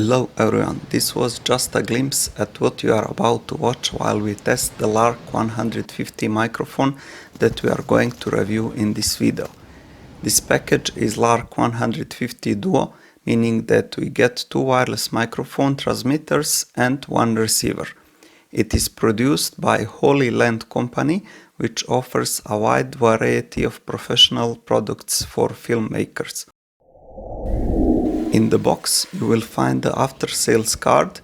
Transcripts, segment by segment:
Hello everyone, this was just a glimpse at what you are about to watch while we test the Lark 150 microphone that we are going to review in this video. This package is Lark 150 Duo, meaning that we get two wireless microphone transmitters and one receiver. It is produced by Hollyland company, which offers a wide variety of professional products for filmmakers. In the box you will find the after-sales card,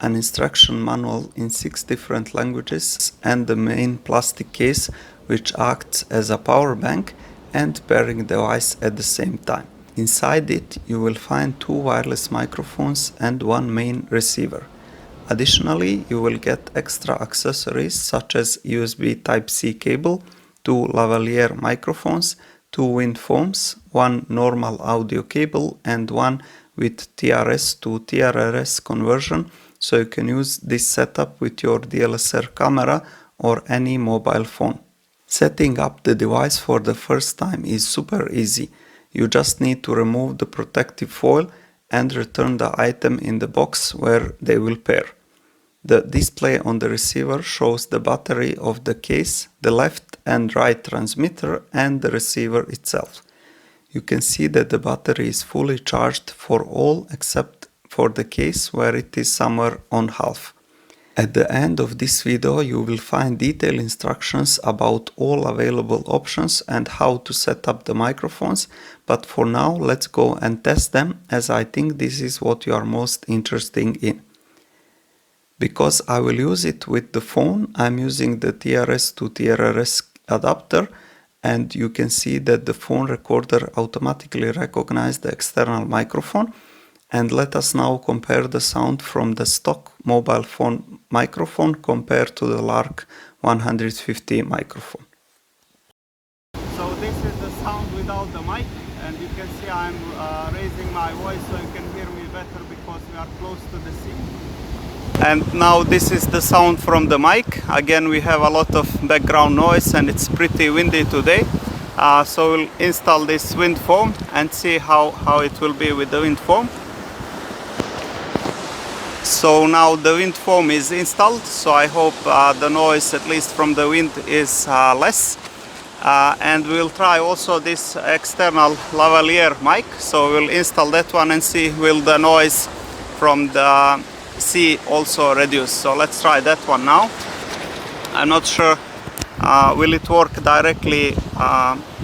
an instruction manual in 6 different languages and the main plastic case which acts as a power bank and pairing device at the same time. Inside it you will find two wireless microphones and one main receiver. Additionally, you will get extra accessories such as USB Type-C cable, two lavaliere microphones, two wind foams, one normal audio cable and one with TRS to TRRS conversion, so you can use this setup with your DSLR camera or any mobile phone. Setting up the device for the first time is super easy. You just need to remove the protective foil and return the item in the box where they will pair. The display on the receiver shows the battery of the case, the left and right transmitter and the receiver itself. You can see that the battery is fully charged for all except for the case where it is somewhere on half. At the end of this video you will find detailed instructions about all available options and how to set up the microphones, but for now let's go and test them, as I think this is what you are most interested in. Because I will use it with the phone, I'm using the TRS to TRRS adapter, and you can see that the phone recorder automatically recognized the external microphone. And let us now compare the sound from the stock mobile phone microphone compared to the Lark 150 microphone. So this is the sound without the mic, and you can see I'm raising my voice so you can hear me better because we are close to the sea. And now this is the sound from the mic. Again, we have a lot of background noise and it's pretty windy today. So we'll install this wind foam and see how it will be with the wind foam. So now the wind foam is installed, so I hope the noise, at least from the wind, is less. And we'll try also this external lavaliere mic. So we'll install that one and see will the noise from the sea also reduce. So let's try that one now. I'm not sure will it work directly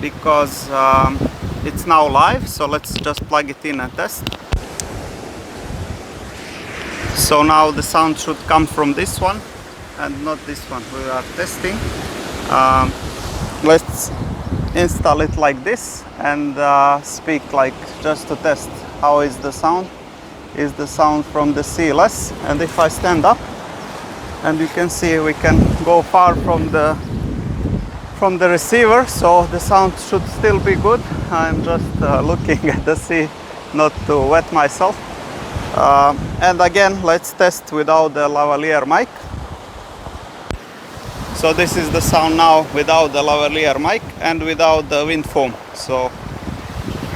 because it's now live, so let's just plug it in and test. So now the sound should come from this one and not this one we are testing. Let's install it like this and speak like just to test how is the sound. Is the sound from the sea less? And if I stand up, and you can see we can go far from the receiver, so the sound should still be good. I'm just looking at the sea not to wet myself. And again, let's test without the lavaliere mic. So this is the sound now without the lavaliere mic and without the wind foam. So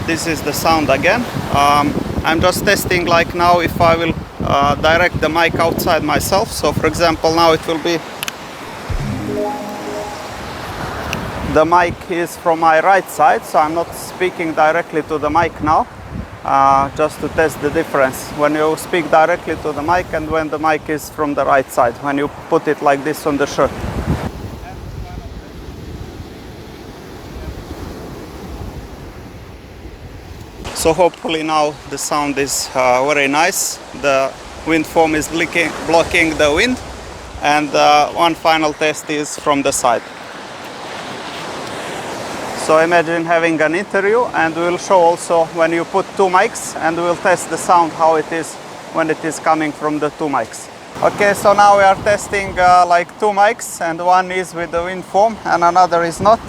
this is the sound again. I'm just testing like now if I will direct the mic outside myself. So for example now it will be, the mic is from my right side, so I'm not speaking directly to the mic now, just to test the difference when you speak directly to the mic and when the mic is from the right side, when you put it like this on the shirt. So hopefully now the sound is very nice. The wind foam is blocking the wind, and one final test is from the side. So imagine having an interview, and we'll show also when you put two mics, and we'll test the sound how it is when it is coming from the two mics. Okay, so now we are testing like two mics, and one is with the wind foam and another is not.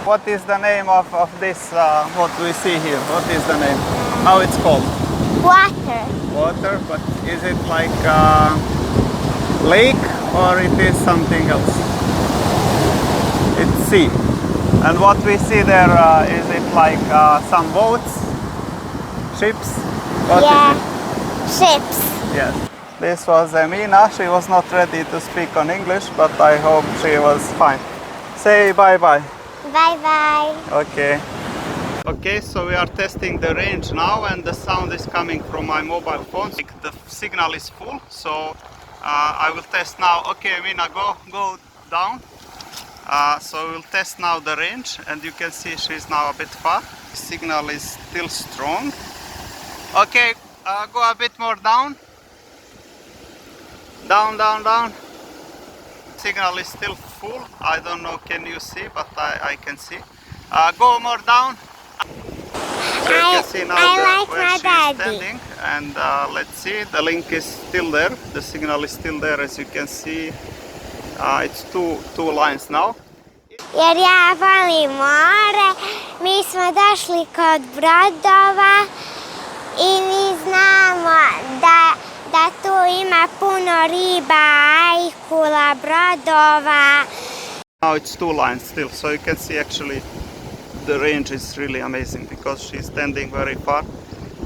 What is the name of this, what we see here? What is the name? How it's called? Water. Water, but is it like lake or it is something else? It's sea. And what we see there, is it like some boats? Ships? What is Yeah, it? ships. Yes. This was Emina. She was not ready to speak on English, but I hope she was fine. Say bye-bye. Bye-bye. Okay. Okay, so we are testing the range now, and the sound is coming from my mobile phone. The signal is full, so I will test now. Okay, Mina, go down. So we'll test now the range, and you can see she's now a bit far. The signal is still strong. Okay, go a bit more down. Down. Signal is still full. I don't know, can you see? But I can see. Go more down. So you can see now like where my she is daddy. standing, and let's see, the link is still there, the signal is still there, as you can see. It's two lines now. Jer ja volim more, mi smo došli kod brodova i mi znamo da tu ima puno riba, ajkula, brodova. Now it's two lines still, so you can see actually the range is really amazing because she's standing very far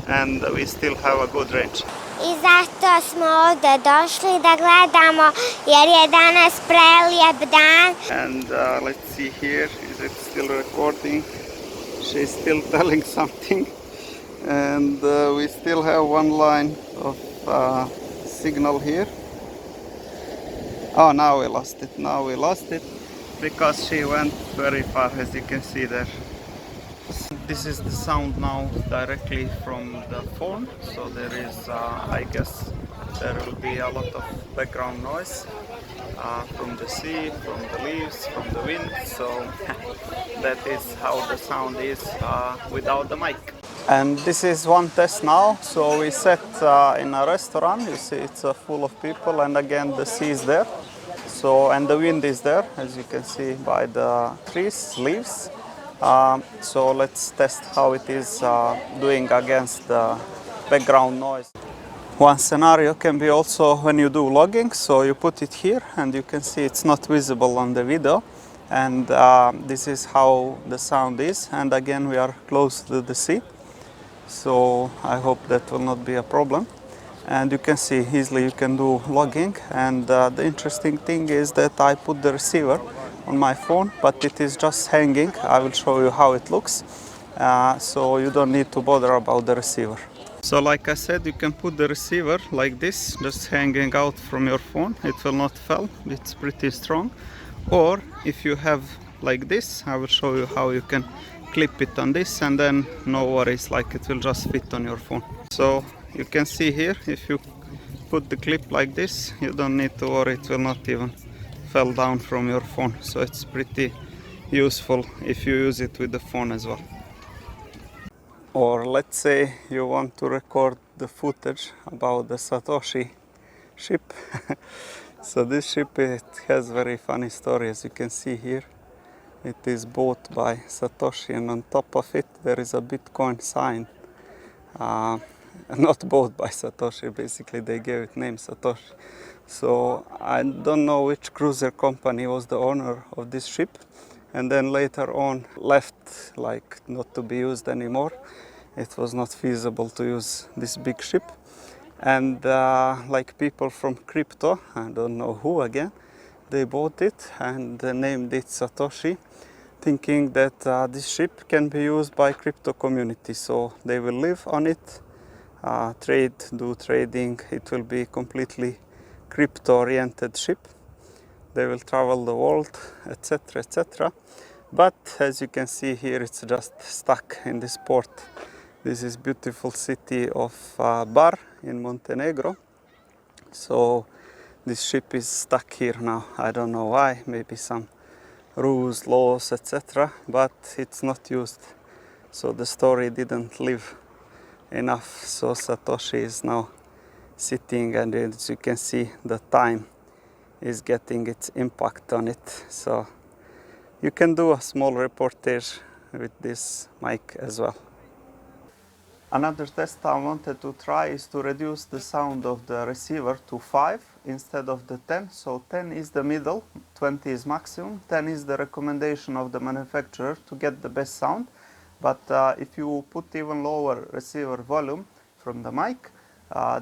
and we still have a good range. I zato smo ovde došli da gledamo jer je danas prelijep dan. And let's see here, is it still recording? She's still telling something, and we still have one line of signal here. Oh, now we lost it because she went very far, as you can see there. This is the sound now directly from the phone, so there is, I guess, there will be a lot of background noise from the sea, from the leaves, from the wind, so that is how the sound is without the mic. And this is one test now, so we sat in a restaurant, you see it's full of people, and again the sea is there, so, and the wind is there, as you can see by the trees, leaves. So let's test how it is doing against the background noise. One scenario can be also when you do logging, so you put it here and you can see it's not visible on the video, and this is how the sound is, and again we are close to the sea, so I hope that will not be a problem. And you can see easily you can do logging, and the interesting thing is that I put the receiver on my phone, but it is just hanging. I will show you how it looks, so you don't need to bother about the receiver. So like I said, you can put the receiver like this, just hanging out from your phone. It will not fall, it's pretty strong. Or if you have like this, I will show you how you can clip it on this, and then no worries, like it will just fit on your phone. So you can see here, if you put the clip like this, you don't need to worry, it will not even fall down from your phone. So it's pretty useful if you use it with the phone as well. Or let's say you want to record the footage about the Satoshi ship. So this ship, it has very funny story, as you can see here. It is bought by Satoshi, and on top of it there is a Bitcoin sign. Not bought by Satoshi, basically they gave it name Satoshi. So I don't know which cruiser company was the owner of this ship, and then later on left, like not to be used anymore. It was not feasible to use this big ship, and like people from crypto, I don't know who again, they bought it and named it Satoshi, thinking that this ship can be used by crypto community, so they will live on it, trade, do trading. It will be completely crypto oriented ship. They will travel the world, etc, etc. But as you can see here, it's just stuck in this port. This is beautiful city of Bar in Montenegro. So this ship is stuck here now. I don't know why, maybe some rules, laws, etc. But it's not used. So the story didn't live enough. So Satoshi is now sitting, and as you can see, the time is getting its impact on it. So you can do a small reportage with this mic as well. Another test I wanted to try is to reduce the sound of the receiver to 5 instead of the 10. So 10 is the middle, 20 is maximum, 10 is the recommendation of the manufacturer to get the best sound. But if you put even lower receiver volume from the mic,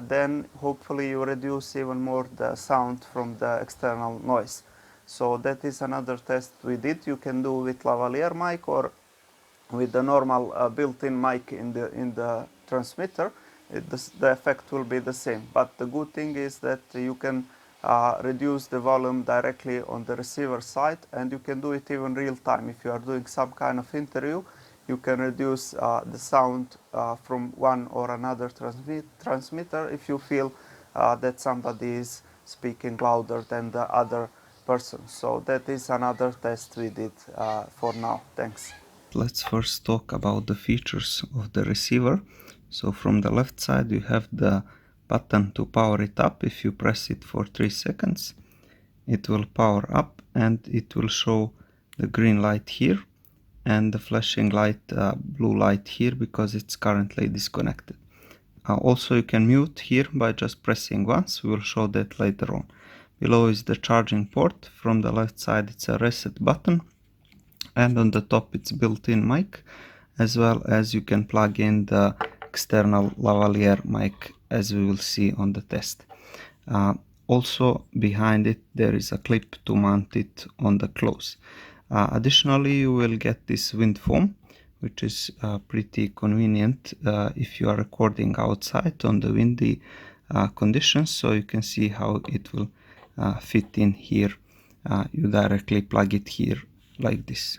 then hopefully you reduce even more the sound from the external noise. So that is another test we did. You can do with lavaliere mic or with the normal built-in mic in the transmitter. The effect will be the same. But the good thing is that you can reduce the volume directly on the receiver side, and you can do it even real time. If you are doing some kind of interview, you can reduce the sound from one or another transmitter if you feel that somebody is speaking louder than the other person. So that is another test we did for now. Thanks. Let's first talk about the features of the receiver. So from the left side you have the button to power it up. If you press it for 3 seconds, it will power up and it will show the green light here and the flashing light, blue light here, because it's currently disconnected. Also you can mute here by just pressing once. We will show that later on. Below is the charging port. From the left side it's a reset button, and on the top it's built-in mic, as well as you can plug in the external lavaliere mic, as we will see on the test. Also behind it there is a clip to mount it on the close. Additionally, you will get this wind foam, which is pretty convenient if you are recording outside on the windy conditions. So you can see how it will fit in here. You directly plug it here like this.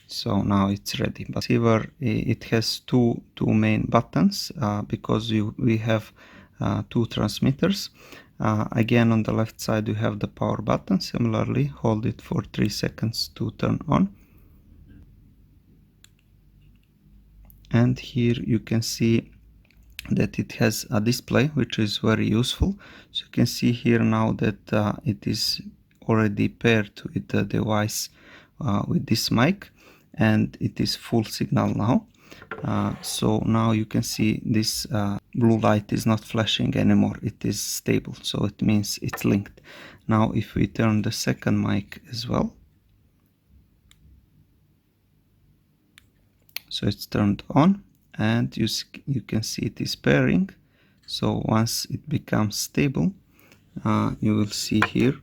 So now it's ready. But receiver, it has two main buttons because we have 2 transmitters. Again, on the left side you have the power button. Similarly, hold it for 3 seconds to turn on. And here you can see that it has a display, which is very useful. So you can see here now that it is already paired with the device with this mic, and it is full signal now. So now you can see this blue light is not flashing anymore. It is stable, so it means it's linked. Now if we turn the second mic as well, so it's turned on, and you can see it is pairing. So once it becomes stable, you will see here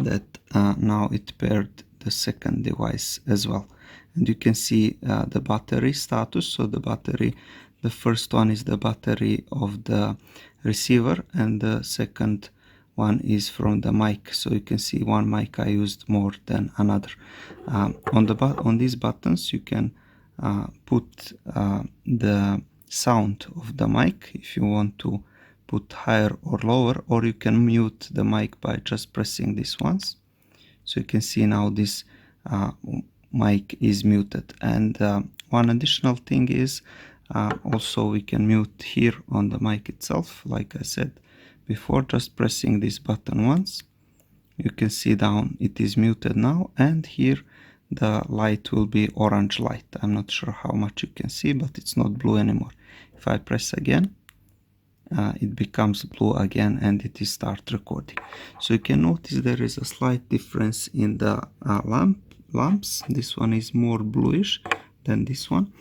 that now it paired the second device as well. And you can see the battery status. So the first one is the battery of the receiver, and the second one is from the mic. So you can see one mic I used more than another. On these buttons you can put the sound of the mic if you want to put higher or lower, or you can mute the mic by just pressing this once. So you can see now this mic is muted. And one additional thing is also we can mute here on the mic itself. Like I said before, just pressing this button once, you can see down it is muted now, and here the light will be orange light. I'm not sure how much you can see, but it's not blue anymore. If I press again, it becomes blue again, and it is start recording. So you can notice there is a slight difference in the lamps. This one is more bluish than this one,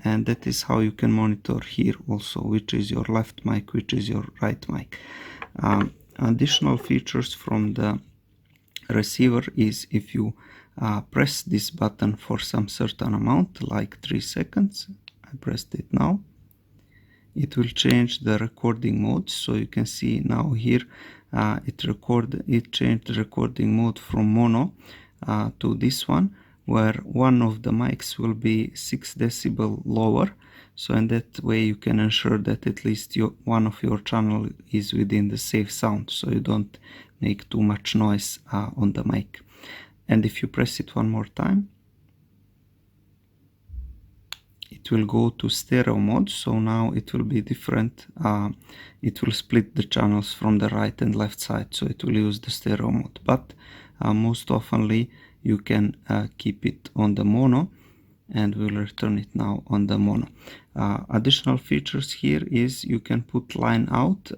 and that is how you can monitor here also which is your left mic, which is your right mic. Additional features from the receiver is if you press this button for some certain amount, like 3 seconds, I pressed it now, it will change the recording mode. So you can see now here it changed the recording mode from mono to this one, where one of the mics will be 6 decibel lower. So in that way you can ensure that at least one of your channel is within the safe sound, so you don't make too much noise on the mic. And if you press it one more time, it will go to stereo mode. So now it will be different. It will split the channels from the right and left side, so it will use the stereo mode. But most oftenly you can keep it on the mono, and we'll return it now on the mono. Additional features here is you can put line out,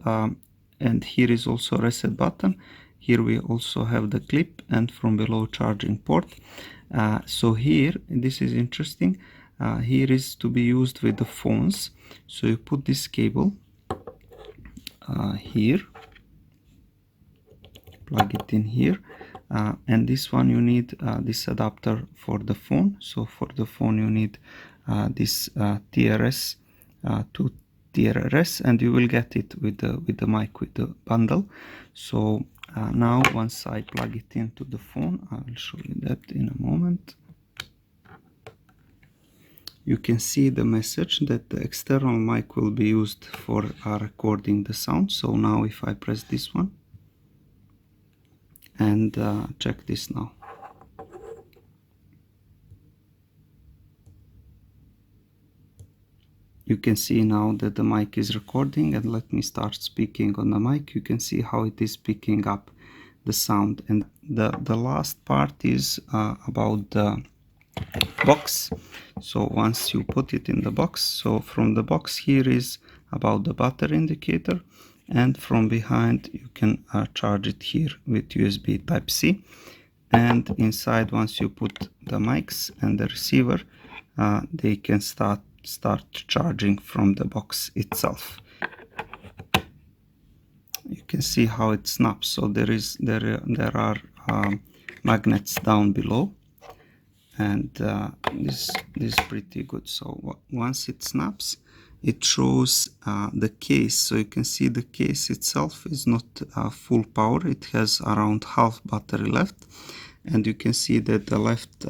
and here is also reset button. Here we also have the clip and from below charging port. So here, this is interesting, here is to be used with the phones. So you put this cable here, plug it in here, and this one you need this adapter for the phone. So for the phone you need this TRS to TRRS, and you will get it with the mic, with the bundle. So now once I plug it into the phone, I will show you that in a moment. You can see the message that the external mic will be used for recording the sound. So now if I press this one and check this now. You can see now that the mic is recording, and let me start speaking on the mic. You can see how it is picking up the sound. And the last part is about the box. So once you put it in the box, so from the box here is about the battery indicator, and from behind you can charge it here with USB Type-C. And inside, once you put the mics and the receiver, they can start charging from the box itself. You can see how it snaps. So there are magnets down below, and this is pretty good. So once it snaps, it shows the case. So you can see the case itself is not full power. It has around half battery left, and you can see that the left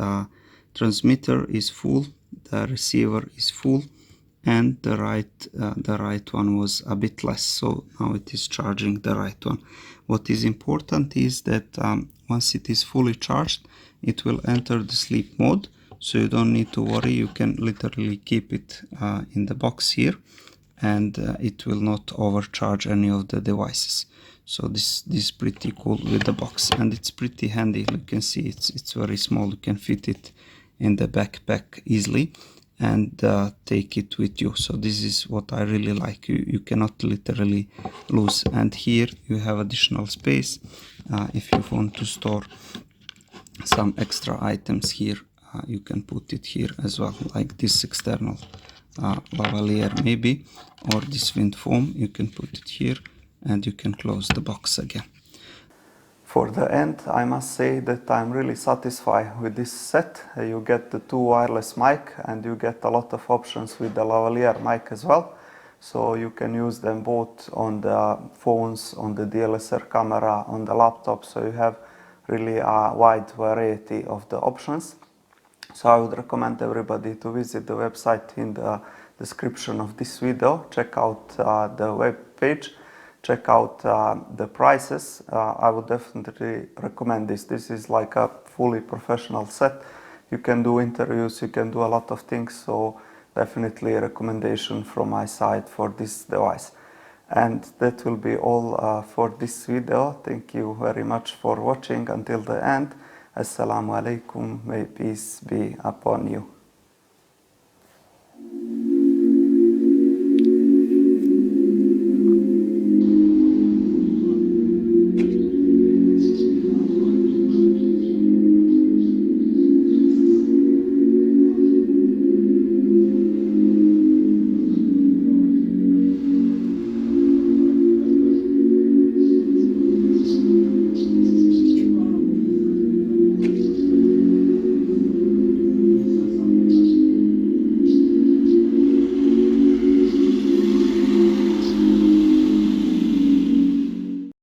transmitter is full, the receiver is full, and the right one was a bit less. So now it is charging the right one. What is important is that once it is fully charged, it will enter the sleep mode, so you don't need to worry. You can literally keep it in the box here, and it will not overcharge any of the devices. So this is pretty cool with the box, and it's pretty handy. You can see it's very small. You can fit it in the backpack easily and take it with you. So this is what I really like. You cannot literally lose. And here you have additional space if you want to store some extra items here. You can put it here as well, like this external lavaliere maybe, or this wind foam. You can put it here, and you can close the box again. For the end, I must say that I'm really satisfied with this set. You get the two wireless mic, and you get a lot of options with the lavaliere mic as well. So you can use them both on the phones, on the DSLR camera, on the laptop. So you have really a wide variety of the options. So I would recommend everybody to visit the website in the description of this video. Check out the web page. Check out the prices. I would definitely recommend this. This is like a fully professional set. You can do interviews, you can do a lot of things, so definitely a recommendation from my side for this device. And that will be all for this video. Thank you very much for watching until the end. Assalamu alaikum, may peace be upon you.